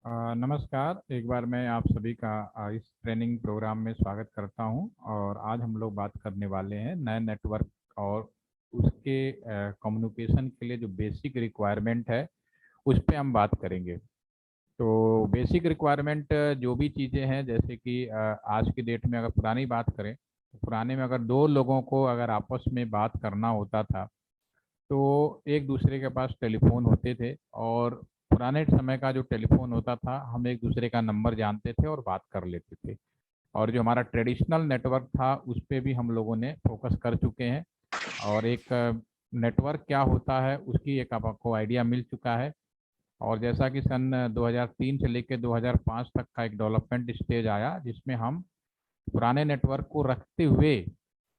नमस्कार। एक बार मैं आप सभी का इस ट्रेनिंग प्रोग्राम में स्वागत करता हूं। और आज हम लोग बात करने वाले हैं नए नेटवर्क और उसके कम्युनिकेशन के लिए जो बेसिक रिक्वायरमेंट है उस पे हम बात करेंगे। तो बेसिक रिक्वायरमेंट जो भी चीज़ें हैं, जैसे कि आज की डेट में अगर पुरानी बात करें तो पुराने में अगर दो लोगों को अगर आपस में बात करना होता था तो एक दूसरे के पास टेलीफोन होते थे। और पुराने समय का जो टेलीफोन होता था, हम एक दूसरे का नंबर जानते थे और बात कर लेते थे। और जो हमारा ट्रेडिशनल नेटवर्क था उस पे भी हम लोगों ने फोकस कर चुके हैं। और एक नेटवर्क क्या होता है उसकी एक आपको आइडिया मिल चुका है। और जैसा कि सन 2003 से लेकर 2005 तक का एक डेवलपमेंट स्टेज आया जिसमें हम पुराने नेटवर्क को रखते हुए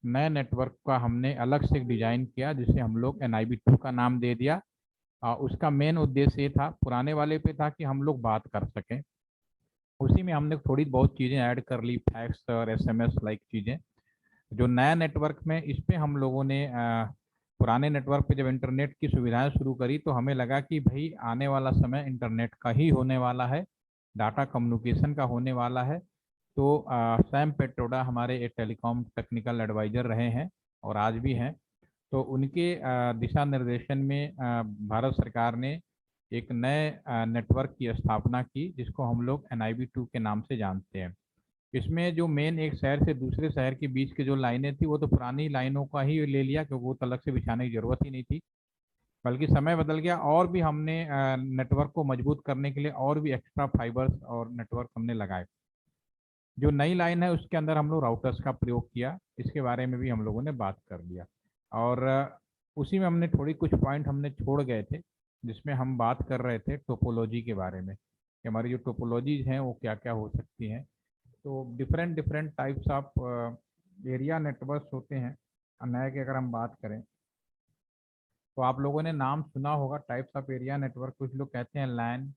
नए नेटवर्क का हमने अलग से डिजाइन किया जिसे हम लोग NIB 2 का नाम दे दिया। उसका मेन उद्देश्य ये था, पुराने वाले पे था कि हम लोग बात कर सकें, उसी में हमने थोड़ी बहुत चीज़ें ऐड कर ली, फैक्स और SMS लाइक चीज़ें। जो नया नेटवर्क में इस पे हम लोगों ने पुराने नेटवर्क पे जब इंटरनेट की सुविधाएं शुरू करी तो हमें लगा कि भाई आने वाला समय इंटरनेट का ही होने वाला है, डाटा कम्युनिकेशन का होने वाला है। तो सैम पेट्रोडा हमारे एक टेलीकॉम टेक्निकल एडवाइजर रहे हैं और आज भी हैं। तो उनके दिशा निर्देशन में भारत सरकार ने एक नए नेटवर्क की स्थापना की जिसको हम लोग NIB 2 के नाम से जानते हैं। इसमें जो मेन एक शहर से दूसरे शहर के बीच की जो लाइनें थी वो तो पुरानी लाइनों का ही ले लिया, क्योंकि वो तो अलग से बिछाने की जरूरत ही नहीं थी। बल्कि समय बदल गया और भी हमने नेटवर्क को मजबूत करने के लिए और भी एक्स्ट्रा फाइबर्स और नेटवर्क हमने लगाए। जो नई लाइन है उसके अंदर हम लोग राउटर्स का प्रयोग किया, इसके बारे में भी हम लोगों ने बात कर लिया। और उसी में हमने थोड़ी कुछ पॉइंट हमने छोड़ गए थे जिसमें हम बात कर रहे थे टोपोलॉजी के बारे में कि हमारी जो टोपोलॉजीज हैं वो क्या क्या हो सकती हैं। तो different different types of area networks होते हैं। नए की अगर हम बात करें तो आप लोगों ने नाम सुना होगा टाइप्स ऑफ एरिया नेटवर्क। कुछ लोग कहते हैं लैन,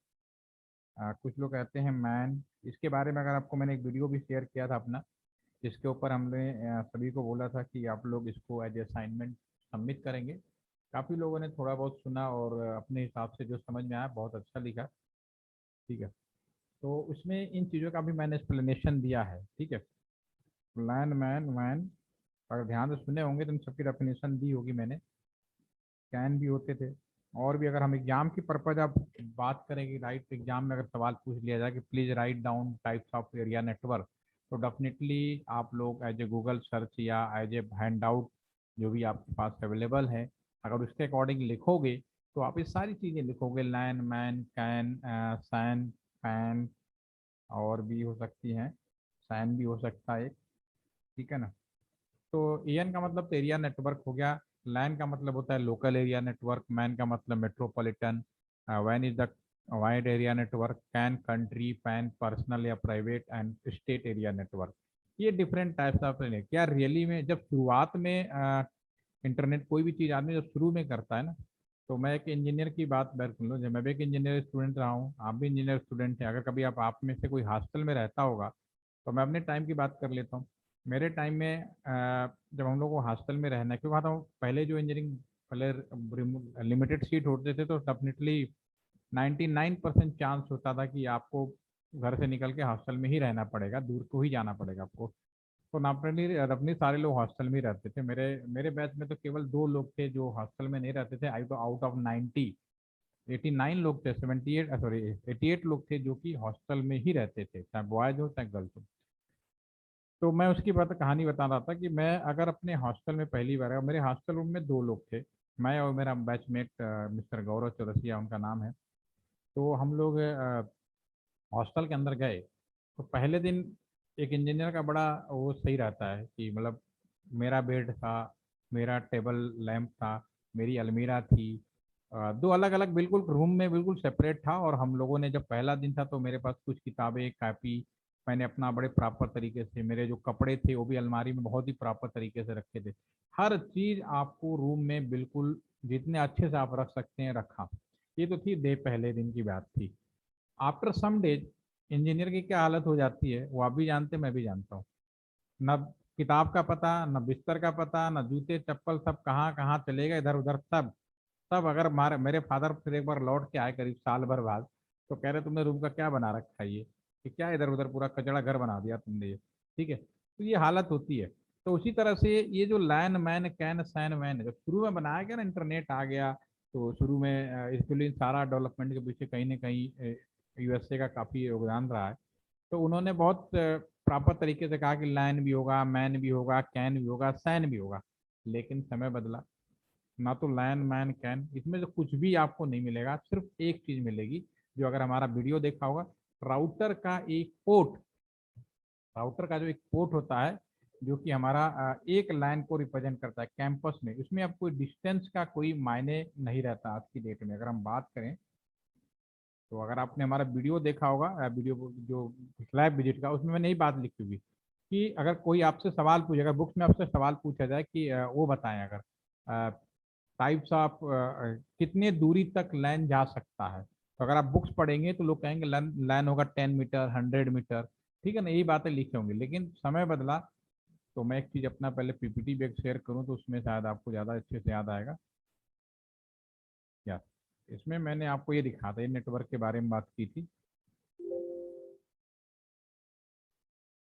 कुछ लोग कहते हैं मैन। इसके बारे में अगर आपको मैंने एक वीडियो भी शेयर किया था अपना, जिसके ऊपर हमने सभी को बोला था कि आप लोग इसको एज असाइनमेंट सबमिट करेंगे। काफ़ी लोगों ने थोड़ा बहुत सुना और अपने हिसाब से जो समझ में आया बहुत अच्छा लिखा। ठीक है, तो उसमें इन चीज़ों का भी मैंने एक्सप्लेनेशन दिया है। ठीक है, लैन मैन वैन अगर ध्यान से सुने होंगे तो इन सबकी डेफिनेशन दी होगी मैंने। कैन भी होते थे। और भी अगर हम एग्जाम की पर्पज आप बात करेंगे, राइट, एग्जाम में अगर सवाल पूछ लिया जाए कि please write down types of area network, तो डेफिनेटली आप लोग एज ए गूगल सर्च या एज ए हैंड आउट जो भी आपके पास अवेलेबल है, अगर उसके अकॉर्डिंग लिखोगे तो आप ये सारी चीज़ें लिखोगे, LAN MAN CAN SAN PAN, और भी हो सकती हैं, सैन भी हो सकता है एक। ठीक है ना। तो एन का मतलब तो एरिया नेटवर्क हो गया। लैन का मतलब होता है लोकल एरिया नेटवर्क। मैन का मतलब मेट्रोपॉलिटन। वैन is the wide area network. CAN country, PAN personal या private, and state area network. ये डिफरेंट टाइप्स ऑफ है। क्या रियली में जब शुरुआत में इंटरनेट कोई भी चीज़ आदमी जब शुरू में करता है ना, तो मैं एक इंजीनियर की बात बैठ सुन लो, जब मैं भी एक इंजीनियर स्टूडेंट रहा हूँ, आप भी इंजीनियर स्टूडेंट हैं, अगर कभी आप में से कोई हॉस्टल में रहता होगा तो मैं अपने टाइम की बात कर लेता हूँ। मेरे टाइम में जब हम लोग को हॉस्टल में रहना है, क्योंकि वहाँ तो पहले जो इंजीनियरिंग पहले लिमिटेड सीट होते थे, तो डेफिनेटली 99% चांस होता था कि आपको घर से निकल के हॉस्टल में ही रहना पड़ेगा, दूर को ही जाना पड़ेगा आपको। तो नापनी अपनी सारे लोग हॉस्टल में ही रहते थे। मेरे मेरे बैच में तो केवल दो लोग थे जो हॉस्टल में नहीं रहते थे। आई तो आउट ऑफ 89 लोग थे, 78 सॉरी 88 लोग थे जो कि हॉस्टल में ही रहते थे, चाहे बॉयज हो चाहे गर्ल्स हो। तो मैं उसकी बात कहानी बता रहा था कि मैं अगर अपने हॉस्टल में पहली बार आया, मेरे हॉस्टल रूम में दो लोग थे, मैं और मेरा बैचमेट मिस्टर गौरव चौरसिया उनका नाम है। तो हम लोग हॉस्टल के अंदर गए तो पहले दिन एक इंजीनियर का बड़ा वो सही रहता है कि मतलब मेरा बेड था, मेरा टेबल लैंप था, मेरी अलमीरा थी, दो अलग अलग बिल्कुल रूम में बिल्कुल सेपरेट था। और हम लोगों ने जब पहला दिन था तो मेरे पास कुछ किताबें कापी, मैंने अपना बड़े प्रॉपर तरीके से, मेरे जो कपड़े थे वो भी अलमारी में बहुत ही प्रॉपर तरीके से रखे थे। हर चीज़ आपको रूम में बिल्कुल जितने अच्छे से आप रख सकते हैं रखा। ये तो थी डे पहले दिन की बात थी। आफ्टर सम डेज इंजीनियर की क्या हालत हो जाती है वो आप भी जानते हैं, मैं भी जानता हूँ। न किताब का पता, न बिस्तर का पता, न जूते चप्पल, सब कहाँ कहाँ चले गए इधर उधर सब। सब अगर मारे मेरे फादर फिर एक बार लौट के आए करीब साल भर बाद, तो कह रहे तुमने रूम का क्या बना रखा है ये, कि क्या इधर उधर पूरा कचड़ा घर बना दिया तुमने ये। ठीक है, तो ये हालत होती है। तो उसी तरह से ये जो लैन मैन कैन सैन वैन जब शुरू में बनाया गया ना, इंटरनेट आ गया, तो शुरू में इसके लिए सारा डेवलपमेंट के पीछे कहीं ना कहीं यूएसए का काफ़ी योगदान रहा है। तो उन्होंने बहुत प्रॉपर तरीके से कहा कि लैन भी होगा, मैन भी होगा, कैन भी होगा, सैन भी होगा। लेकिन समय बदला, ना तो लैन मैन कैन, इसमें तो कुछ भी आपको नहीं मिलेगा। सिर्फ एक चीज मिलेगी, जो अगर हमारा वीडियो देखा होगा, राउटर का एक पोर्ट, राउटर का जो एक पोर्ट होता है, जो कि हमारा एक लाइन को रिप्रेजेंट करता है कैंपस में। उसमें अब कोई डिस्टेंस का कोई मायने नहीं रहता आज की डेट में। अगर हम बात करें, तो अगर आपने हमारा वीडियो देखा होगा, वीडियो जो लैब विजिट का, उसमें मैंने यही बात लिखी हुई कि अगर कोई आपसे सवाल पूछेगा, बुक्स में आपसे सवाल पूछा जाए कि वो बताएं अगर टाइप्स ऑफ कितने दूरी तक लाइन जा सकता है, तो अगर आप बुक्स पढ़ेंगे तो लोग कहेंगे लाइन होगा 10 मीटर, 100 मीटर। ठीक है ना, यही बातें लिखी होंगी। लेकिन समय बदला, तो मैं एक चीज़ अपना पहले पीपीटी भी शेयर करूं, तो उसमें शायद आपको ज़्यादा अच्छे से याद आएगा। क्या इसमें मैंने आपको ये दिखा था, ये नेटवर्क के बारे में बात की थी।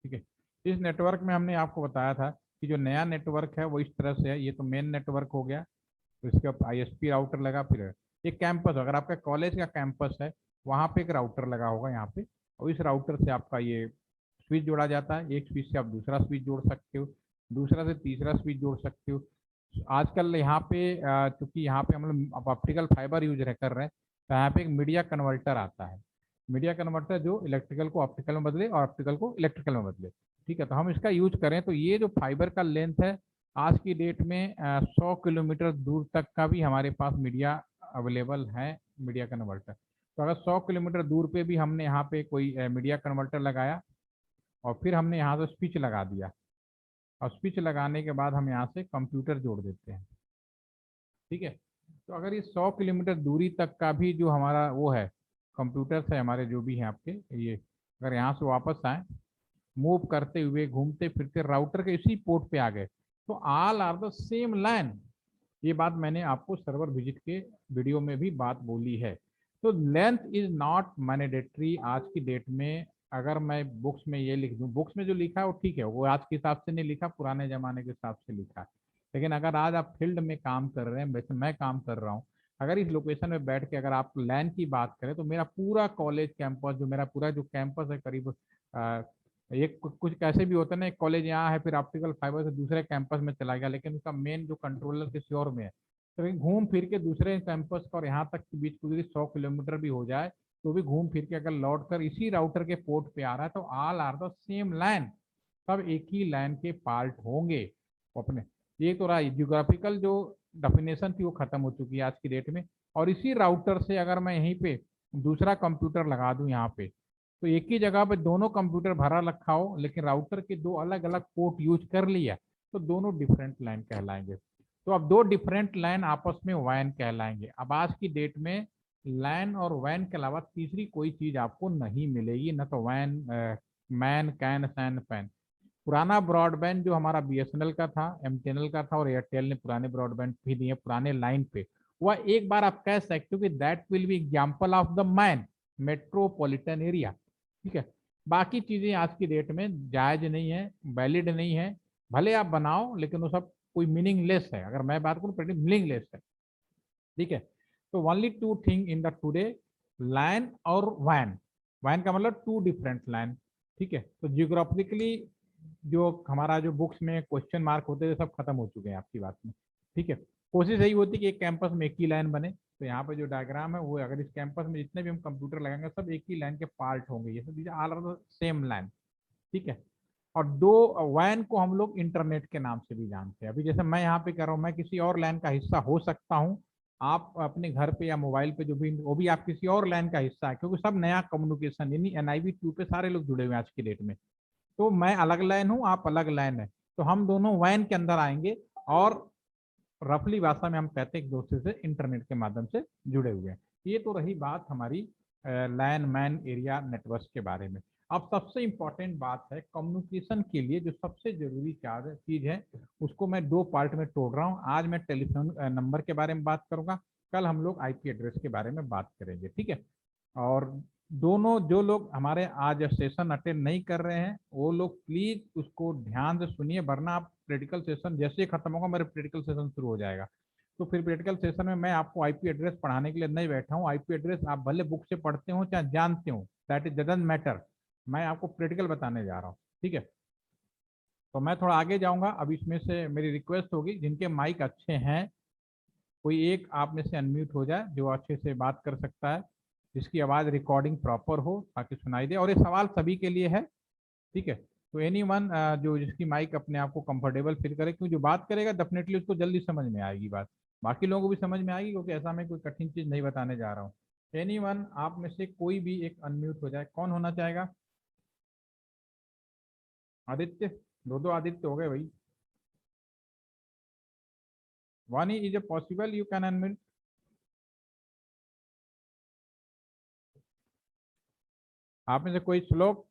ठीक है, इस नेटवर्क में हमने आपको बताया था कि जो नया नेटवर्क है वो इस तरह से है। ये तो मेन नेटवर्क हो गया, तो इसके ऊपर आईएसपी राउटर लगा। फिर ये कैंपस, अगर आपका कॉलेज का कैंपस है, वहाँ पे एक राउटर लगा होगा यहाँ पे, और इस राउटर से आपका ये स्विच जोड़ा जाता है। एक स्विच से आप दूसरा स्विच जोड़ सकते हो, दूसरा से तीसरा स्विच जोड़ सकते हो। आजकल यहाँ पे चूंकि यहाँ पे हम लोग ऑप्टिकल फाइबर यूज कर रहे हैं, तो यहाँ पे एक मीडिया कन्वर्टर आता है। मीडिया कन्वर्टर जो इलेक्ट्रिकल को ऑप्टिकल में बदले और ऑप्टिकल को इलेक्ट्रिकल में बदले। ठीक है, तो हम इसका यूज करें तो ये जो फाइबर का लेंथ है, आज की डेट में 100 किलोमीटर दूर तक का भी हमारे पास मीडिया अवेलेबल है, मीडिया कन्वर्टर। तो अगर 100 किलोमीटर दूर पे भी हमने यहाँ पे कोई मीडिया कन्वर्टर लगाया, और फिर हमने यहाँ से स्विच लगा दिया, और स्विच लगाने के बाद हम यहाँ से कंप्यूटर जोड़ देते हैं। ठीक है, तो अगर ये 100 किलोमीटर दूरी तक का भी जो हमारा वो है, कंप्यूटर्स है हमारे जो भी हैं आपके, ये अगर यहाँ से वापस आए, मूव करते हुए घूमते फिरते राउटर के इसी पोर्ट पे आ गए, तो all are the same line. ये बात मैंने आपको सर्वर विजिट के वीडियो में भी बात बोली है। तो लेंथ इज नॉट मैंडेटरी आज की डेट में। अगर मैं बुक्स में ये लिख दूं, बुक्स में जो लिखा है वो ठीक है, वो आज के हिसाब से नहीं लिखा, पुराने जमाने के हिसाब से लिखा है। लेकिन अगर आज आप फील्ड में काम कर रहे हैं, वैसे मैं काम कर रहा हूँ, अगर इस लोकेशन में बैठ के अगर आप लैन की बात करें, तो मेरा पूरा कॉलेज कैंपस, जो मेरा पूरा जो कैंपस है, करीब एक कुछ कैसे भी होता है ना, एक कॉलेज यहाँ है, फिर ऑप्टिकल फाइबर से दूसरे कैंपस में चला गया, लेकिन उसका मेन जो कंट्रोलर किसी और में है। तो कहीं घूम फिर के दूसरे कैंपस का और यहाँ तक के बीच पूरी 100 किलोमीटर भी हो जाए, तो भी घूम फिर के अगर लौट कर इसी राउटर के पोर्ट पे आ रहा है, तो all are the same line, सब एक ही लाइन के पार्ट होंगे अपने। ये तो रहा जियोग्राफिकल जो डेफिनेशन थी, वो खत्म हो चुकी है आज की डेट में। और इसी राउटर से अगर मैं यहीं पे दूसरा कंप्यूटर लगा दूं यहाँ पे, तो एक ही जगह पे दोनों कंप्यूटर भरा रखा हो, लेकिन राउटर के दो अलग अलग पोर्ट यूज कर लिया, तो दोनों डिफरेंट लाइन कहलाएंगे। तो अब दो डिफरेंट लाइन आपस में वैन कहलाएंगे। अब आज की डेट में लैन और वैन के अलावा तीसरी कोई चीज आपको नहीं मिलेगी, न तो वैन, मैन, कैन, सैन, फैन। पुराना ब्रॉडबैंड जो हमारा बीएसएनएल का था, एमटीएनएल का था, और एयरटेल ने पुराने ब्रॉडबैंड भी दिए पुराने लाइन पे, वह एक बार आप कह सकते हो कि that will be example of the man metropolitan area. ठीक है, बाकी चीजें आज की डेट में जायज नहीं है, वैलिड नहीं है। भले आप बनाओ, लेकिन वो सब कोई मीनिंगलेस है। अगर मैं बात करूँ, pretty मीनिंगलेस है। ठीक है, तो only two thing in the today, LAN और वैन। वैन का मतलब टू डिफरेंट लैन। ठीक है, तो जियोग्राफिकली जो हमारा जो बुक्स में क्वेश्चन मार्क होते थे, सब खत्म हो चुके हैं आपकी बात में। ठीक है, कोशिश यही होती है कि एक कैंपस में एक ही लाइन बने। तो यहाँ पे जो डायग्राम है, वो अगर इस कैंपस में जितने भी हम कंप्यूटर लगाएंगे, सब एक ही लाइन के पार्ट होंगे, ये सब all are the same line. ठीक है, और दो वैन को हम लोग इंटरनेट के नाम से भी जानते हैं। अभी जैसे मैं यहाँ पे कर रहा हूँ, मैं किसी और लाइन का हिस्सा हो सकता हूँ, आप अपने घर पे या मोबाइल पे जो भी, वो भी आप किसी और लाइन का हिस्सा है, क्योंकि सब नया कम्युनिकेशन, यानी एनआईवी 2 पे सारे लोग जुड़े हुए हैं आज की डेट में। तो मैं अलग लाइन हूँ, आप अलग लाइन है, तो हम दोनों वैन के अंदर आएंगे, और रफली भाषा में हम कहते हैं एक दूसरे से इंटरनेट के माध्यम से जुड़े हुए हैं। ये तो रही बात हमारी लैन मैन एरिया नेटवर्क के बारे में। अब सबसे इंपॉर्टेंट बात है, कम्युनिकेशन के लिए जो सबसे जरूरी चीज है, उसको मैं दो पार्ट में तोड़ रहा हूँ। आज मैं टेलीफोन नंबर के बारे में बात करूंगा, कल हम लोग आईपी एड्रेस के बारे में बात करेंगे। ठीक है, और दोनों जो लोग हमारे आज सेशन अटेंड नहीं कर रहे हैं वो लोग प्लीज उसको ध्यान से सुनिए, वरना आप प्रैक्टिकल सेशन जैसे ही खत्म होगा मेरे प्रैक्टिकल सेशन शुरू हो जाएगा। तो फिर प्रैक्टिकल सेशन में मैं आपको आईपी एड्रेस पढ़ाने के लिए नहीं बैठा हूँ। आईपी एड्रेस आप भले बुक से पढ़ते हो चाहे जानते हो, दैट इज डजंट मैटर। मैं आपको प्रैक्टिकल बताने जा रहा हूँ, ठीक है। तो मैं थोड़ा आगे जाऊंगा। अब इसमें से मेरी रिक्वेस्ट होगी, जिनके माइक अच्छे हैं कोई एक आप में से अनम्यूट हो जाए जो अच्छे से बात कर सकता है, जिसकी आवाज़ रिकॉर्डिंग प्रॉपर हो ताकि सुनाई दे। और ये सवाल सभी के लिए है, ठीक है। तो एनी वन जो जिसकी माइक अपने आप को कंफर्टेबल फील करे, क्योंकि जो बात करेगा डेफिनेटली उसको जल्दी समझ में आएगी बात, बाकी लोगों को भी समझ में आएगी, क्योंकि ऐसा मैं कोई कठिन चीज़ नहीं बताने जा रहा हूँ। एनी वन आप में से कोई भी एक अनम्यूट हो जाए, कौन होना चाहेगा? आदित्य, दो दो आदित्य हो गए भाई। वानी, is a possible you can unmute? आप में से कोई श्लोक?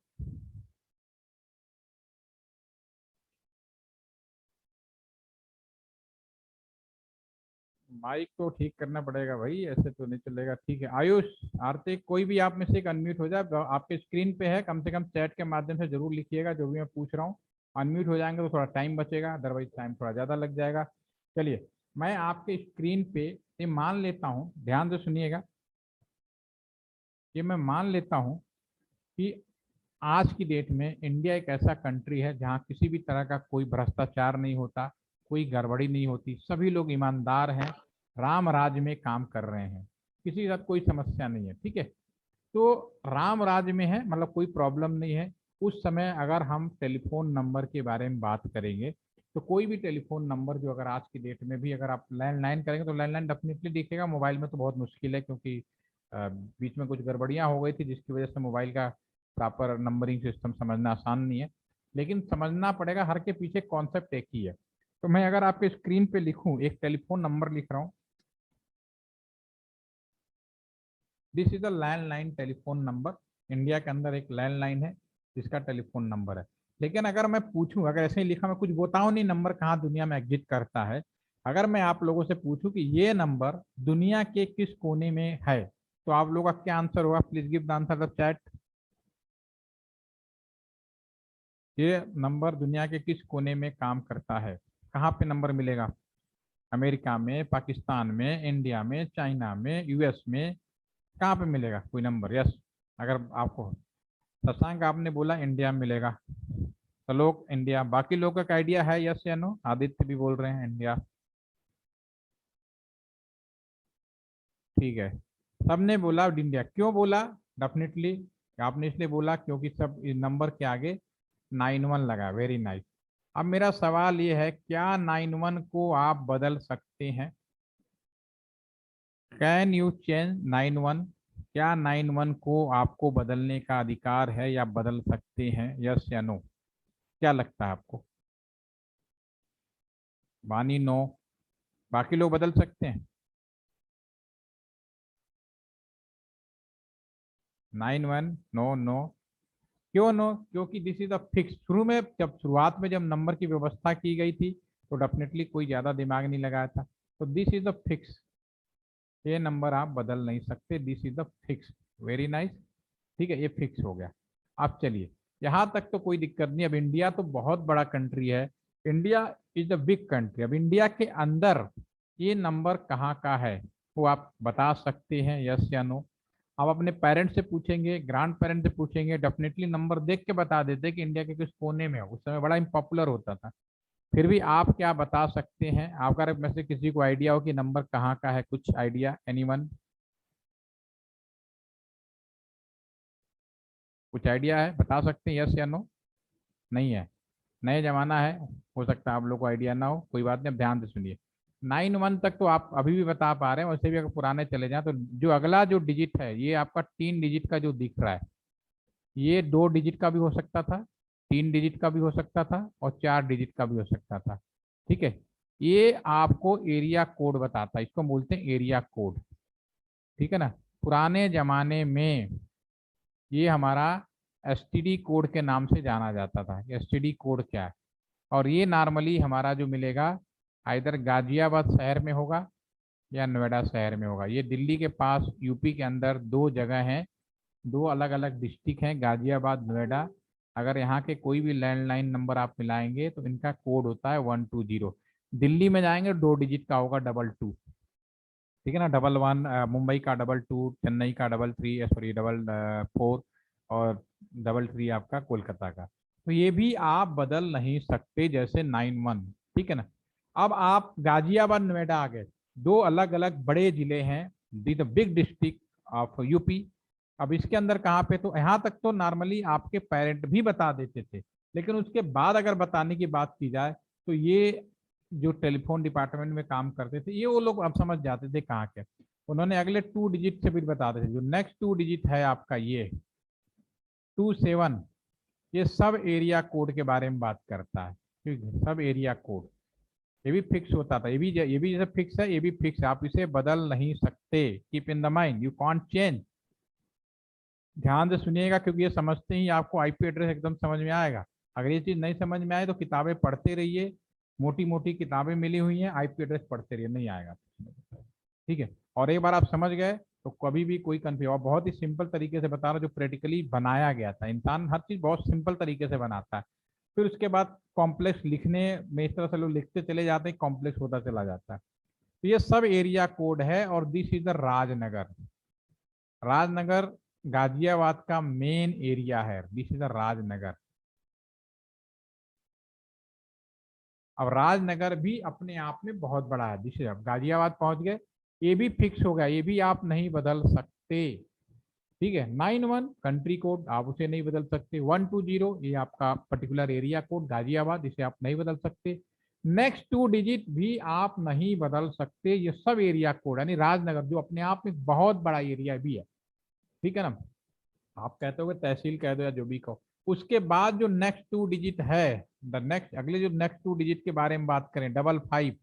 माइक तो ठीक करना पड़ेगा भाई, ऐसे तो नहीं चलेगा। ठीक है, आयुष, आरती, कोई भी आप में से एक अनम्यूट हो जाए। आपके स्क्रीन पे है, कम से कम चैट के माध्यम से जरूर लिखिएगा जो भी मैं पूछ रहा हूँ। अनम्यूट हो जाएंगे तो थोड़ा टाइम बचेगा, अदरवाइज टाइम थोड़ा ज़्यादा लग जाएगा। चलिए, मैं आपके स्क्रीन पे ये मान लेता हूँ, ध्यान से सुनिएगा। ये मैं मान लेता हूँ कि आज की डेट में इंडिया एक ऐसा कंट्री है जहाँ किसी भी तरह का कोई भ्रष्टाचार नहीं होता, कोई गड़बड़ी नहीं होती, सभी लोग ईमानदार हैं, राम राज में काम कर रहे हैं, किसी के साथ कोई समस्या नहीं है, ठीक है। तो राम राज में है मतलब कोई प्रॉब्लम नहीं है। उस समय अगर हम टेलीफोन नंबर के बारे में बात करेंगे, तो कोई भी टेलीफोन नंबर जो अगर आज की डेट में भी अगर आप लैंडलाइन करेंगे तो लैंडलाइन डेफिनेटली दिखेगा, मोबाइल में तो बहुत मुश्किल है, क्योंकि बीच में कुछ गड़बड़ियाँ हो गई थी जिसकी वजह से मोबाइल का प्रॉपर नंबरिंग सिस्टम समझना आसान नहीं है। लेकिन समझना पड़ेगा, हर के पीछे कॉन्सेप्ट एक ही है। तो मैं अगर आपके स्क्रीन पे लिखूं, एक टेलीफोन नंबर लिख रहा हूँ, this is a landline telephone number. India के अंदर एक लैंडलाइन है जिसका टेलीफोन नंबर है। लेकिन अगर मैं पूछूं, अगर ऐसे ही लिखा, मैं कुछ बताऊं नहीं नंबर कहाँ दुनिया में एग्जिस्ट करता है, अगर मैं आप लोगों से पूछूं कि ये नंबर दुनिया के किस कोने में है, तो आप लोगों का क्या आंसर होगा? Please give the answer the chat. ये नंबर दुनिया के किस कोने में काम करता है? कहाँ पे नंबर मिलेगा? अमेरिका में, पाकिस्तान में, इंडिया में, चाइना में, यूएस में, कहाँ पे मिलेगा कोई नंबर? यस, अगर आपको शशांक आपने बोला इंडिया में मिलेगा, तो लोग इंडिया, बाकी लोगों का आइडिया है यस या नो? आदित्य भी बोल रहे हैं इंडिया, ठीक है। सबने बोला इंडिया, क्यों बोला? डेफिनेटली आपने इसलिए बोला क्योंकि सब इस नंबर के आगे 91 लगा, वेरी नाइस। अब मेरा सवाल ये है, क्या 91 को आप बदल सकते हैं? Can you change 91? क्या 91 को आपको बदलने का अधिकार है या बदल सकते हैं, यस या नो? क्या लगता है आपको? वानी नो, बाकी लोग बदल सकते हैं? 91 नो नो, क्यों नो? क्योंकि दिस इज अ फिक्स। शुरू में जब शुरुआत में जब नंबर की व्यवस्था की गई थी तो डेफिनेटली कोई ज़्यादा दिमाग नहीं लगाया था। तो दिस इज अ फिक्स, ये नंबर आप बदल नहीं सकते, this is the fix. Very nice, ठीक है, ये फिक्स हो गया। अब चलिए, यहाँ तक तो कोई दिक्कत नहीं। अब इंडिया तो बहुत बड़ा कंट्री है, India is the big country. अब इंडिया के अंदर ये नंबर कहाँ का है वो आप बता सकते हैं, यस या नो? आप अपने पेरेंट्स से पूछेंगे, ग्रैंड पेरेंट्स से पूछेंगे, डेफिनेटली नंबर देख के बता देते कि इंडिया के किस कोने में हो। उस समय बड़ा इम्पॉपुलर होता था। फिर भी आप क्या बता सकते हैं? अगर में से किसी को आइडिया हो कि नंबर कहाँ का है, कुछ आइडिया, एनीवन? कुछ आइडिया है, बता सकते हैं, यस या नो? नहीं है, नए जमाना है, हो सकता है आप लोग को आइडिया ना हो, कोई बात नहीं, अब ध्यान से सुनिए। 91 तक तो आप अभी भी बता पा रहे हैं, वैसे भी अगर पुराने चले जाएं तो जो अगला जो डिजिट है ये आपका 3 डिजिट का जो दिख रहा है, ये 2 डिजिट का भी हो सकता था, 3 डिजिट का भी हो सकता था, और 4 डिजिट का भी हो सकता था, ठीक है। ये आपको एरिया कोड बताता है, इसको बोलते हैं एरिया कोड, ठीक है ना। पुराने जमाने में ये हमारा एसटीडी कोड के नाम से जाना जाता था। एसटीडी कोड क्या है? और ये नॉर्मली हमारा जो मिलेगा इधर गाजियाबाद शहर में होगा या नोएडा शहर में होगा। ये दिल्ली के पास यूपी के अंदर दो जगह हैं दो अलग अलग डिस्ट्रिक्ट हैं, गाजियाबाद नोएडा। अगर यहाँ के कोई भी लैंडलाइन नंबर आप मिलाएंगे तो इनका कोड होता है 120। दिल्ली में जाएंगे 2 डिजिट का होगा 22, ठीक है ना, 11, मुंबई का 22, चेन्नई का 33, सॉरी 44, और 33 आपका कोलकाता का। तो ये भी आप बदल नहीं सकते, जैसे 91, ठीक है ना। अब आप गाजियाबाद नोएडा आ गए, दो अलग अलग बड़े जिले हैं, the the big district of UP. अब इसके अंदर कहाँ पे, तो यहाँ तक तो नॉर्मली आपके पेरेंट भी बता देते थे, लेकिन उसके बाद अगर बताने की बात की जाए तो ये जो टेलीफोन डिपार्टमेंट में काम करते थे ये वो लोग अब समझ जाते थे कहाँ के। उन्होंने अगले 2 डिजिट से फिर बताते थे, जो नेक्स्ट 2 डिजिट है आपका ये 27, ये सब एरिया कोड के बारे में बात करता है। ठीक है, सब एरिया कोड ये भी फिक्स होता था, ये भी जैसे फिक्स है, ये भी फिक्स है, आप इसे बदल नहीं सकते। Keep in the mind, you can't change. ध्यान से सुनिएगा, क्योंकि ये समझते ही आपको आईपी एड्रेस एकदम समझ में आएगा। अगर ये चीज़ नहीं समझ में आए तो किताबें पढ़ते रहिए, मोटी मोटी किताबें मिली हुई हैं, आईपी एड्रेस पढ़ते रहिए, नहीं आएगा। ठीक है, और एक बार आप समझ गए तो कभी भी कोई कंफ्यूज, और बहुत ही सिंपल तरीके से बता रहा हूं, जो प्रैक्टिकली बनाया गया था। इंसान हर चीज़ बहुत सिंपल तरीके से बनाता है, फिर उसके बाद कॉम्प्लेक्स लिखने में इस तरह से लोग लिखते चले जाते हैं, कॉम्प्लेक्स होता चला जाता है। तो ये सब एरिया कोड है, और this is the Rajnagar. Rajnagar Ghaziabad का मेन एरिया है, दिस इज द राजनगर। अब राजनगर भी अपने आप में बहुत बड़ा है, दिस अब गाजियाबाद पहुंच गए, ये भी फिक्स हो गया, ये भी आप नहीं बदल सकते। ठीक है, 91 कंट्री कोड, आप उसे नहीं बदल सकते। 120 ये आपका पर्टिकुलर एरिया कोड गाजियाबाद, इसे आप नहीं बदल सकते। नेक्स्ट 2 डिजिट भी आप नहीं बदल सकते, ये सब एरिया कोड, यानी राजनगर जो अपने आप में बहुत बड़ा एरिया भी है, ठीक है ना। आप कहते हो तहसील कह दो या जो भी कहो, उसके बाद जो नेक्स्ट 2 डिजिट है, द नेक्स्ट अगले जो नेक्स्ट 2 डिजिट के बारे में बात करें, 55,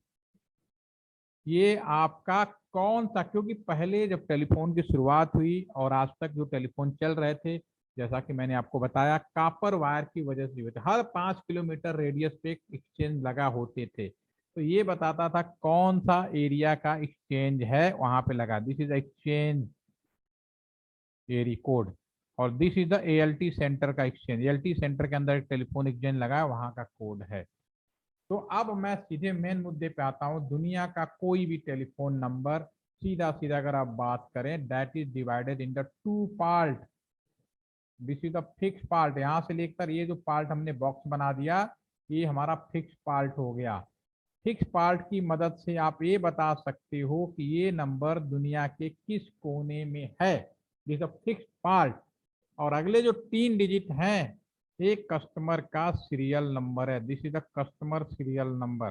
ये आपका कौन सा, क्योंकि पहले जब टेलीफोन की शुरुआत हुई और आज तक जो टेलीफोन चल रहे थे, जैसा कि मैंने आपको बताया, कापर वायर की वजह से हुए थे। हर 5 किलोमीटर रेडियस पे एक्सचेंज लगा होते थे, तो ये बताता था कौन सा एरिया का एक्सचेंज है, वहां पे लगा, this is exchange area code. और this is the ALT center का एक्सचेंज, एएलटी सेंटर के अंदर एक टेलीफोन एक्सचेंज लगा है, वहां का कोड है। तो अब मैं सीधे मेन मुद्दे पे आता हूँ, दुनिया का कोई भी टेलीफोन नंबर सीधा सीधा अगर आप बात करें, that is divided in the 2 part. This is the fix part, यहाँ से लेकर ये जो पार्ट हमने बॉक्स बना दिया, ये हमारा फिक्स पार्ट हो गया। फिक्स पार्ट की मदद से आप ये बता सकते हो कि ये नंबर दुनिया के किस कोने में है, दिस फिक्स पार्ट। और अगले जो 3 डिजिट हैं, एक कस्टमर का सीरियल नंबर है, this is the customer serial number,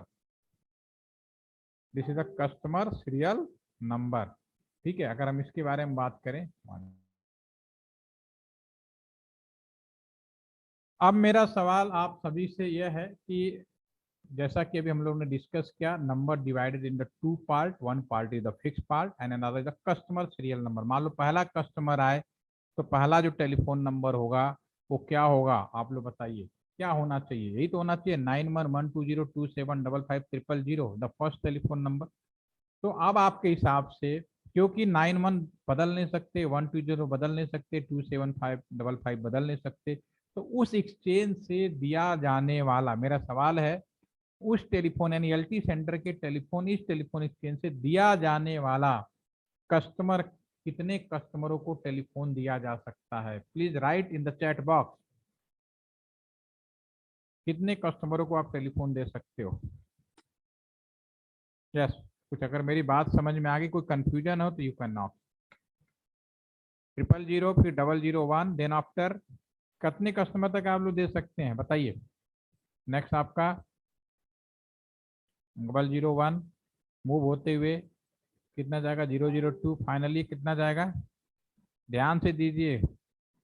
this is the customer serial number. ठीक है, अगर हम इसके बारे में बात करें, अब मेरा सवाल आप सभी से यह है कि जैसा कि अभी हम लोग ने डिस्कस किया, number divided in the 2 part, 1 part is the fix part and another is the customer serial number. मान लो पहला कस्टमर आए, तो पहला जो टेलीफोन नंबर होगा वो क्या होगा, आप लोग बताइए क्या होना चाहिए। यही तो होना चाहिए, 911202755500, द फर्स्ट टेलीफोन नंबर। तो अब आपके हिसाब से, क्योंकि 91 बदल नहीं सकते, 120 बदल नहीं सकते, 27555 बदल नहीं सकते, तो उस एक्सचेंज से दिया जाने वाला, मेरा सवाल है, उस टेलीफोन यानी एलटी सेंटर के टेलीफोन, इस टेलीफोन एक्सचेंज से दिया जाने वाला कस्टमर, कितने कस्टमरों को टेलीफोन दिया जा सकता है, please right in the chat box. कितने कस्टमरों को आप टेलीफोन दे सकते हो। यस, कुछ अगर मेरी बात समझ में आ गई, कोई कंफ्यूजन हो तो यू कैन नॉट। 000, फिर 001, देन आफ्टर कितने कस्टमर तक आप लोग दे सकते हैं बताइए। नेक्स्ट आपका 001 मूव होते हुए कितना जाएगा, 002, फाइनली कितना जाएगा, ध्यान से दीजिए।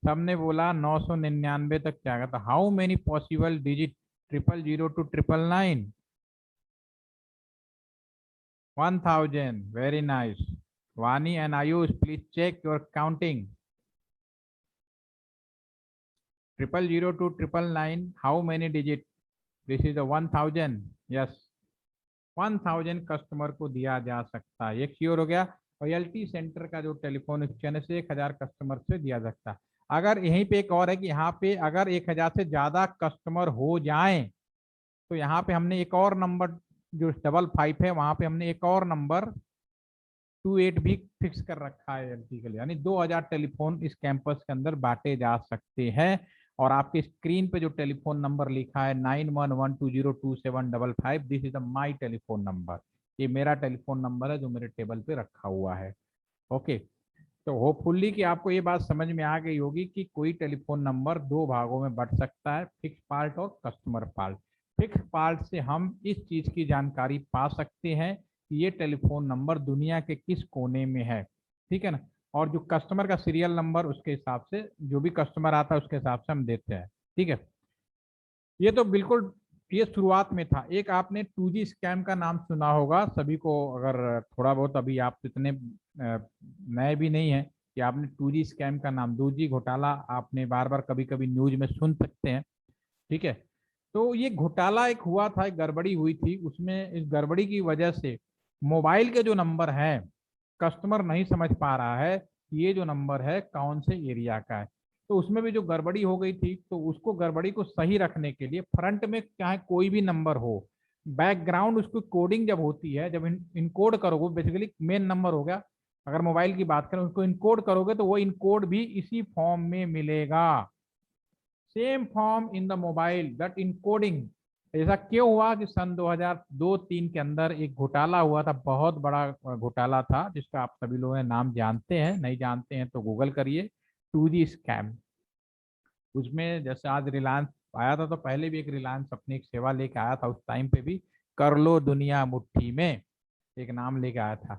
सबने बोला 999 तक जाएगा, तो how many possible digit, 000 to 999, 1000, very nice. Vani and Ayush, please check your counting. 000 to 999, how many digit, this is 1000, yes 1000 customer को दिया जा सकता है, एक श्योर हो गया। रॉयल्टी सेंटर का जो टेलीफोन एक्सचेंज है 1000 कस्टमर से दिया सकता है। अगर यहीं पे एक और है कि यहाँ पे अगर 1000 से ज्यादा कस्टमर हो जाएं तो यहाँ पे हमने एक और नंबर जो 55 है वहां पे हमने एक और नंबर 28 भी फिक्स कर रखा है एलटी के लिए, यानी 2000 टेलीफोन इस कैंपस के अंदर बांटे जा सकते हैं। और आपके स्क्रीन पे जो टेलीफोन नंबर लिखा है 91120275, this is the my telephone number, ये मेरा टेलीफोन नंबर है जो मेरे टेबल पे रखा हुआ है। ओके, तो होपफुली कि आपको ये बात समझ में आ गई होगी कि कोई टेलीफोन नंबर दो भागों में बढ़ सकता है, फिक्स पार्ट और कस्टमर पार्ट। फिक्स पार्ट से हम इस चीज की जानकारी पा सकते हैं कि ये टेलीफोन नंबर दुनिया के किस कोने में है, ठीक है ना। और जो कस्टमर का सीरियल नंबर उसके हिसाब से जो भी कस्टमर आता है उसके हिसाब से हम देते हैं, ठीक है। ये तो बिल्कुल ये शुरुआत में था। एक आपने 2G स्कैम का नाम सुना होगा सभी को, अगर थोड़ा बहुत, अभी आप इतने नए भी नहीं है कि आपने 2G स्कैम का नाम, 2G घोटाला आपने बार बार कभी कभी न्यूज में सुन सकते हैं, ठीक है। तो ये घोटाला एक हुआ था, एक गड़बड़ी हुई थी, उसमें इस गड़बड़ी की वजह से मोबाइल के जो नंबर है कस्टमर नहीं समझ पा रहा है कि ये जो नंबर है कौन से एरिया का है। तो उसमें भी जो गड़बड़ी हो गई थी, तो उसको गड़बड़ी को सही रखने के लिए फ्रंट में चाहे कोई भी नंबर हो, बैकग्राउंड उसको कोडिंग जब होती है, जब इनकोड करोगे, बेसिकली मेन नंबर हो गया, अगर मोबाइल की बात करें उसको इनकोड करोगे तो वो इनकोड भी इसी फॉर्म में मिलेगा, same form in the mobile that encoding. ऐसा क्यों हुआ कि सन 2002-3 के अंदर एक घोटाला हुआ था, बहुत बड़ा घोटाला था जिसका आप सभी लोगों ने नाम जानते हैं, नहीं जानते हैं तो गूगल करिए, 2G स्कैम। उसमें जैसे आज रिलायंस आया था, तो पहले भी एक रिलायंस अपनी एक सेवा लेके आया था, उस टाइम पे भी कर लो दुनिया मुट्ठी में एक नाम लेके आया था,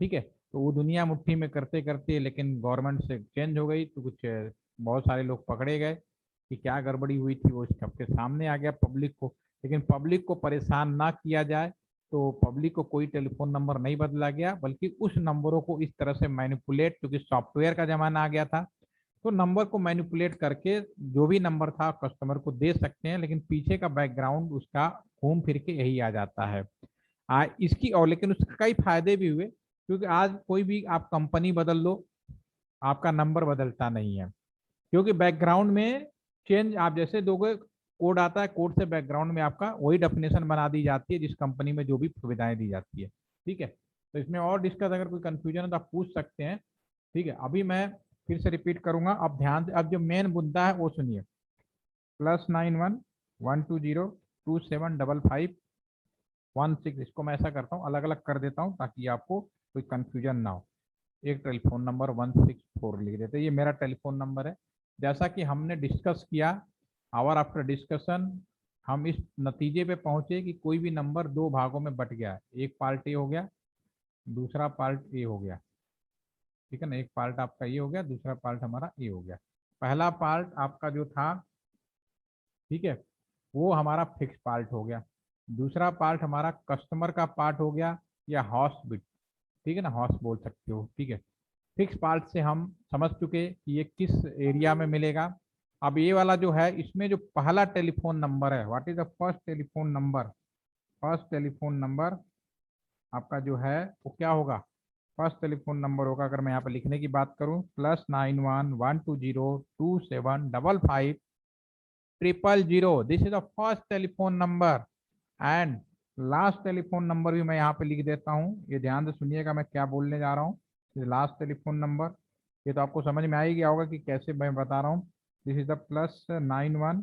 ठीक है। तो वो दुनिया मुट्ठी में करते करते लेकिन गवर्नमेंट से चेंज हो गई, तो कुछ बहुत सारे लोग पकड़े गए कि क्या गड़बड़ी हुई थी, वो सबके सामने आ गया पब्लिक को। लेकिन पब्लिक को परेशान ना किया जाए, तो पब्लिक को कोई टेलीफोन नंबर नहीं बदला गया, बल्कि उस नंबरों को इस तरह से मैनिपुलेट, क्योंकि सॉफ्टवेयर का जमाना आ गया था, तो नंबर को मैनिपुलेट करके जो भी नंबर था कस्टमर को दे सकते हैं, लेकिन पीछे का बैकग्राउंड उसका घूम फिर के यही आ जाता है। इसकी और लेकिन उसके कई फायदे भी हुए, क्योंकि आज कोई भी आप कंपनी बदल लो, आपका नंबर बदलता नहीं है, क्योंकि बैकग्राउंड में चेंज आप जैसे दोगे, कोड आता है, कोड से बैकग्राउंड में आपका वही डेफिनेशन बना दी जाती है जिस कंपनी में जो भी सुविधाएं दी जाती है, ठीक है। तो इसमें और डिस्कस अगर कोई कंफ्यूजन है तो आप पूछ सकते हैं, ठीक है। अभी मैं फिर से रिपीट करूंगा, अब ध्यान से, अब जो मेन मुद्दा है वो सुनिए। +91 12027551 6, इसको मैं ऐसा करता हूँ, अलग अलग कर देता हूँ ताकि आपको कोई कंफ्यूजन ना हो। एक टेलीफोन नंबर 164 लिख देते, ये मेरा टेलीफोन नंबर है। जैसा कि हमने डिस्कस किया, आवर आफ्टर डिस्कशन हम इस नतीजे पे पहुंचे कि कोई भी नंबर दो भागों में बट गया है, एक पार्ट ए हो गया, दूसरा पार्ट ए हो गया, ठीक है ना। एक पार्ट आपका ये हो गया, दूसरा पार्ट हमारा ए हो गया। पहला पार्ट आपका जो था, ठीक है, वो हमारा फिक्स पार्ट हो गया। दूसरा पार्ट हमारा कस्टमर का पार्ट हो गया, या हॉर्स बिट, ठीक है ना, हॉर्स बोल सकते हो, ठीक है। फिक्स पार्ट से हम समझ चुके कि ये किस एरिया में मिलेगा। अब ये वाला जो है, इसमें जो पहला टेलीफोन नंबर है, what is the first telephone number, first telephone number आपका जो है वो क्या होगा, फर्स्ट टेलीफोन नंबर होगा, अगर मैं यहाँ पे लिखने की बात करूँ, +91 12022755 000, this is the first telephone number. And last telephone number भी मैं यहाँ पे लिख देता हूँ, ये ध्यान से सुनिएगा मैं क्या बोलने जा रहा हूँ। लास्ट टेलीफोन नंबर, ये तो आपको समझ में आ ही गया होगा कि कैसे मैं बता रहा हूँ। This is the +91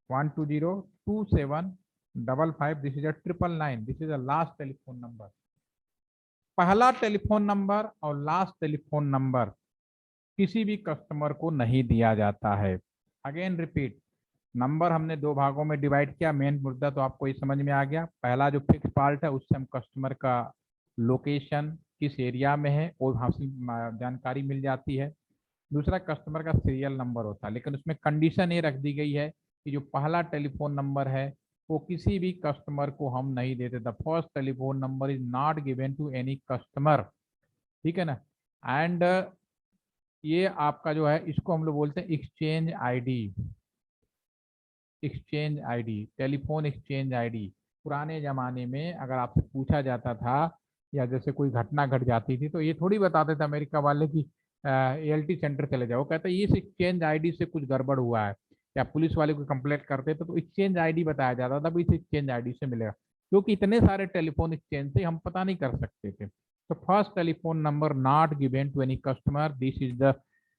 12022755, this is a 999, this is the last telephone number. पहला टेलीफोन नंबर और लास्ट टेलीफोन नंबर किसी भी कस्टमर को नहीं दिया जाता है। अगेन रिपीट, नंबर हमने दो भागों में डिवाइड किया, मेन मुद्दा तो आपको ये समझ में आ गया। पहला जो फिक्स पार्ट है उससे हम कस्टमर का लोकेशन किस एरिया में है वो हासिल जानकारी मिल जाती है। दूसरा कस्टमर का सीरियल नंबर होता है, लेकिन उसमें कंडीशन ये रख दी गई है कि जो पहला टेलीफोन नंबर है वो किसी भी कस्टमर को हम नहीं देते, the first telephone number is not given to any customer, ठीक है ना। एंड ये आपका जो है इसको हम लोग बोलते हैं exchange ID, exchange ID, telephone exchange ID. पुराने जमाने में अगर आपसे पूछा जाता था या जैसे कोई घटना घट जाती थी तो ये थोड़ी बताते थे अमेरिका वाले कि ALT सेंटर चले जाओ, कहते हैं इस एक्सचेंज आईडी से कुछ गड़बड़ हुआ है, या पुलिस वाले को कंप्लेंट करते थे तो एक्सचेंज आईडी बताया जाता था, इस एक्सचेंज आईडी से मिलेगा, क्योंकि इतने सारे टेलीफोन एक्सचेंज थे हम पता नहीं कर सकते थे। तो first telephone number not given to any customer, this is the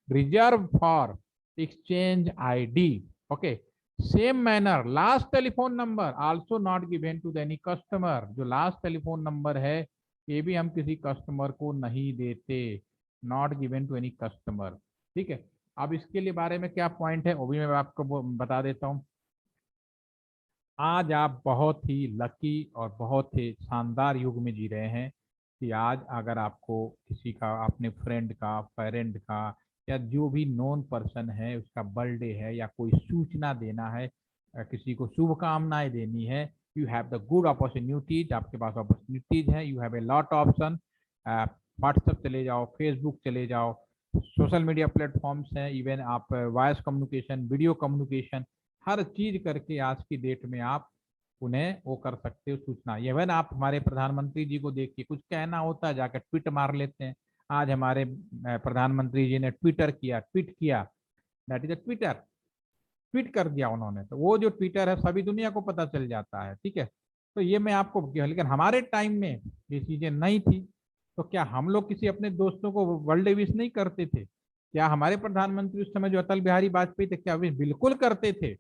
reserve for exchange ID. Okay. Same manner, last telephone number also not given to any customer. जो last telephone number है ये भी हम किसी कस्टमर को नहीं देते, not given to any customer. ठीक है, अब इसके लिए बारे में क्या पॉइंट है वो भी मैं आपको बता देता हूँ। आज आप बहुत ही लकी और बहुत ही शानदार युग में जी रहे हैं कि आज अगर आपको किसी का, अपने फ्रेंड का, पेरेंट का, या जो भी नॉन पर्सन है उसका बर्थडे है या कोई सूचना देना है, किसी को शुभकामनाएं देनी है, you have the good opportunities, आपके पास अपॉर्चुनिटीज है, you have a lot option. WhatsApp चले जाओ, फेसबुक चले जाओ, सोशल मीडिया प्लेटफॉर्म्स हैं, इवन आप वॉइस कम्युनिकेशन, वीडियो कम्युनिकेशन, हर चीज करके आज की डेट में आप उन्हें वो कर सकते हो सूचना। इवन आप हमारे प्रधानमंत्री जी को देख के कुछ कहना होता है जाकर ट्वीट मार लेते हैं। आज हमारे प्रधानमंत्री जी ने ट्वीट किया, that is a Twitter, tweet कर दिया उन्होंने, तो वो जो ट्विटर है सभी दुनिया को पता चल जाता है। ठीक है, तो ये मैं आपको, लेकिन हमारे टाइम में ये चीजें नहीं थी, तो क्या हम लोग किसी अपने दोस्तों को वर्ल्ड विश नहीं करते थे? क्या हमारे प्रधानमंत्री उस समय जो अटल बिहारी वाजपेयी थे, क्या वे बिल्कुल करते थे?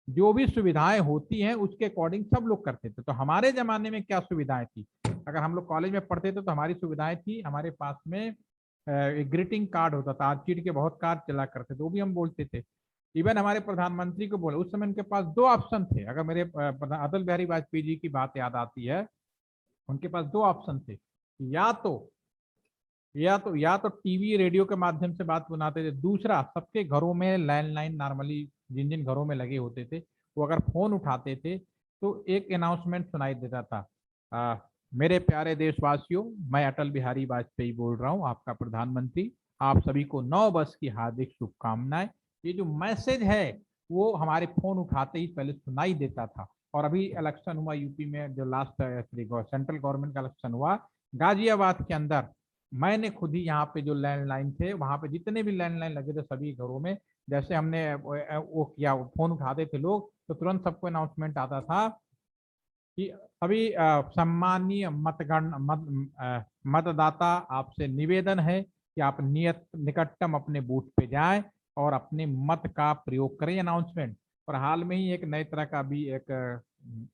जो भी सुविधाएं होती हैं उसके अकॉर्डिंग सब लोग करते थे। तो हमारे जमाने में क्या सुविधाएं थी? अगर हम लोग कॉलेज में पढ़ते थे तो हमारी सुविधाएं थी, हमारे पास में एक ग्रीटिंग कार्ड होता था, आज चीट के बहुत कार्ड चला करते थे, वो भी हम बोलते थे। इवन हमारे प्रधानमंत्री को बोले, उस समय उनके पास दो ऑप्शन थे। अगर मेरे अटल बिहारी वाजपेयी जी की बात याद आती है, उनके पास दो ऑप्शन थे, या तो टीवी रेडियो के माध्यम से बात बनाते थे, दूसरा सबके घरों में लैंडलाइन नॉर्मली जिन जिन घरों में लगे होते थे वो अगर फोन उठाते थे तो एक अनाउंसमेंट सुनाई देता था, मेरे प्यारे देशवासियों, मैं अटल बिहारी वाजपेयी बोल रहा हूँ, आपका प्रधानमंत्री, आप सभी को नव वर्ष की हार्दिक शुभकामनाएं। ये जो मैसेज है वो हमारे फोन उठाते ही पहले सुनाई देता था। और अभी इलेक्शन हुआ यूपी में, जो लास्ट सेंट्रल गवर्नमेंट का इलेक्शन हुआ गाजियाबाद के अंदर, मैंने खुद ही यहाँ पे जो लैंडलाइन थे वहां पे जितने भी लैंडलाइन लगे थे सभी घरों में, जैसे हमने वो किया, फोन उठाते थे लोग तो तुरंत सबको अनाउंसमेंट आता था कि अभी सम्मानीय मतदाता, आपसे निवेदन है कि आप निकटतम अपने बूथ पे जाएं और अपने मत का प्रयोग करें, अनाउंसमेंट। और हाल में ही एक नए तरह का भी एक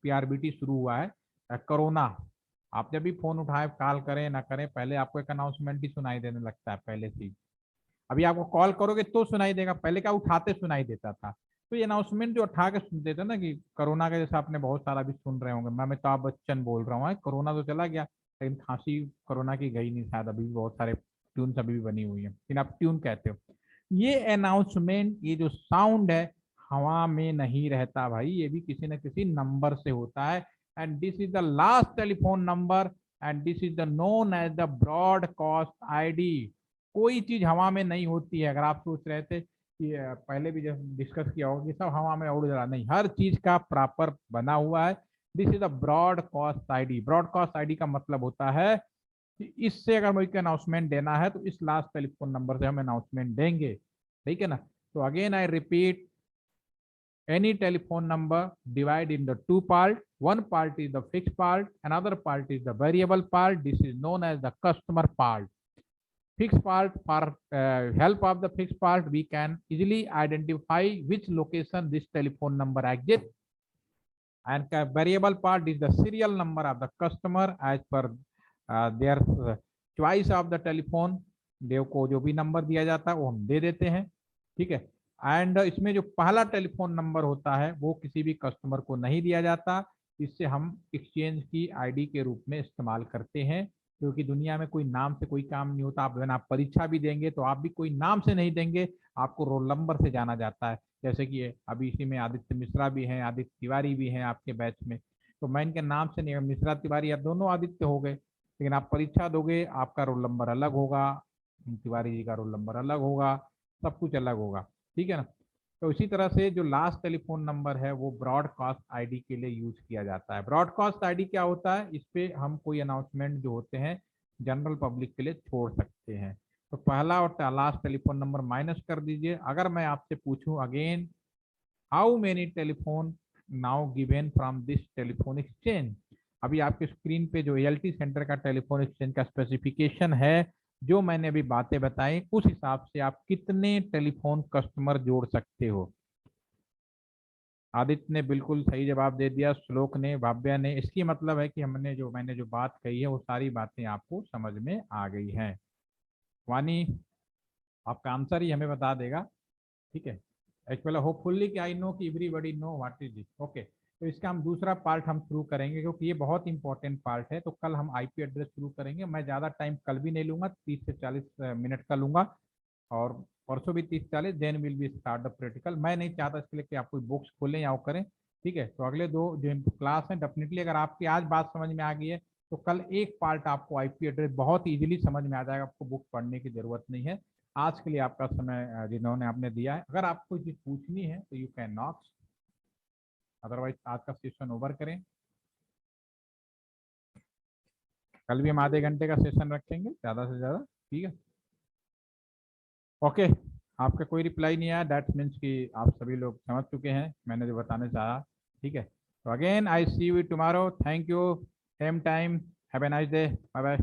PRBT शुरू हुआ है, कोरोना। आप जब भी फोन उठाए, कॉल करें ना करें, पहले आपको एक अनाउंसमेंट ही सुनाई देने लगता है पहले से ही। अभी आपको कॉल करोगे तो सुनाई देगा, पहले का उठाते सुनाई देता था। तो ये अनाउंसमेंट जो उठा के सुनते थे ना, कि कोरोना का, जैसा आपने बहुत सारा भी सुन रहे होंगे, मैं अमिताभ बच्चन बोल रहा हूँ, कोरोना तो चला गया लेकिन खांसी कोरोना की गई नहीं, शायद अभी भी बहुत सारे ट्यून अभी भी बनी हुई है, लेकिन आप ट्यून कहते हो। ये अनाउंसमेंट, ये जो साउंड है हवा में नहीं रहता भाई, ये भी किसी न किसी नंबर से होता है। And this is the last telephone number, and this is the known as the broadcast ID. कोई चीज हवा में नहीं होती है। अगर आप सोच रहे थे कि पहले भी जब डिस्कस किया होगा कि सब हवा में उड़ रहा, नहीं, हर चीज का प्रॉपर बना हुआ है। This is the broadcast ID. Broadcast ID का मतलब होता है कि इससे अगर मुझे अनाउंसमेंट देना है तो इस लास्ट टेलीफोन नंबर से हम अनाउंसमेंट देंगे। ठीक है ना? तो again I repeat, any telephone number divide in the two part. One part is the fixed part, another part is the variable part. This is known as the customer part. Fixed part, for help of the fixed part, we can easily identify which location this telephone number exists. And variable part is the serial number of the customer as per their choice of the telephone. देव को जो भी number दिया जाता है वो हम दे देते हैं। ठीक है, एंड इसमें जो पहला टेलीफोन नंबर होता है वो किसी भी कस्टमर को नहीं दिया जाता, इससे हम एक्सचेंज की आईडी के रूप में इस्तेमाल करते हैं, क्योंकि दुनिया में कोई नाम से कोई काम नहीं होता। आप परीक्षा भी देंगे तो आप भी कोई नाम से नहीं देंगे, आपको रोल नंबर से जाना जाता है। जैसे कि अभी इसी में आदित्य मिश्रा भी हैं, आदित्य तिवारी भी हैं आपके बैच में, तो मैं इनके नाम से नहीं, मिश्रा तिवारी आप दोनों आदित्य हो गए, लेकिन आप परीक्षा दोगे आपका रोल नंबर अलग होगा, तिवारी जी का रोल नंबर अलग होगा, सब कुछ अलग होगा। ठीक है ना? तो इसी तरह से जो लास्ट टेलीफोन नंबर है वो ब्रॉडकास्ट आईडी के लिए यूज किया जाता है। ब्रॉडकास्ट आईडी क्या होता है, इस पे हम कोई अनाउंसमेंट जो होते हैं जनरल पब्लिक के लिए छोड़ सकते हैं। तो पहला और लास्ट टेलीफोन नंबर माइनस कर दीजिए। अगर मैं आपसे पूछूं again, how many telephone now given from this telephone exchange, अभी आपके स्क्रीन पे जो एएलटी सेंटर का टेलीफोन एक्सचेंज का स्पेसिफिकेशन है, जो मैंने अभी बातें बताई, उस हिसाब से आप कितने टेलीफोन कस्टमर जोड़ सकते हो। आदित्य ने बिल्कुल सही जवाब दे दिया, श्लोक ने, भाव्या ने। इसकी मतलब है कि मैंने जो बात कही है वो सारी बातें आपको समझ में आ गई हैं। वानी, आपका आंसर ही हमें बता देगा, ठीक है। एक्चुअली होपफुल्ली कि आई नो कि everybody know what is this. Okay, तो इसका हम दूसरा पार्ट हम शुरू करेंगे, क्योंकि ये बहुत इंपॉर्टेंट पार्ट है। तो कल हम आईपी एड्रेस शुरू करेंगे। मैं ज़्यादा टाइम कल भी नहीं लूंगा, 30 से 40 मिनट का लूंगा, और परसों भी 30-40, then will be start the practical. मैं नहीं चाहता इसके लिए कि आप कोई बुक्स खोलें या वो करें, ठीक है। तो अगले दो जो क्लास हैं, डेफिनेटली अगर आपकी आज बात समझ में आ गई है तो कल एक पार्ट आपको आईपी एड्रेस बहुत इजीली समझ में आ जाएगा, आपको बुक पढ़ने की जरूरत नहीं है। आज के लिए आपका समय जिन्होंने आपने दिया है, अगर आपको चीज पूछनी है तो यू कैन नॉट, अदरवाइज आज का सेशन ओवर करें। कल भी हम आधे घंटे का सेशन रखेंगे ज़्यादा से ज़्यादा, ठीक है। ओके, आपका कोई रिप्लाई नहीं आया, दैट मीन्स कि आप सभी लोग समझ चुके हैं मैंने जो बताने चाहा, ठीक है। तो again I see you tomorrow, thank you, same time, have a nice day, bye bye.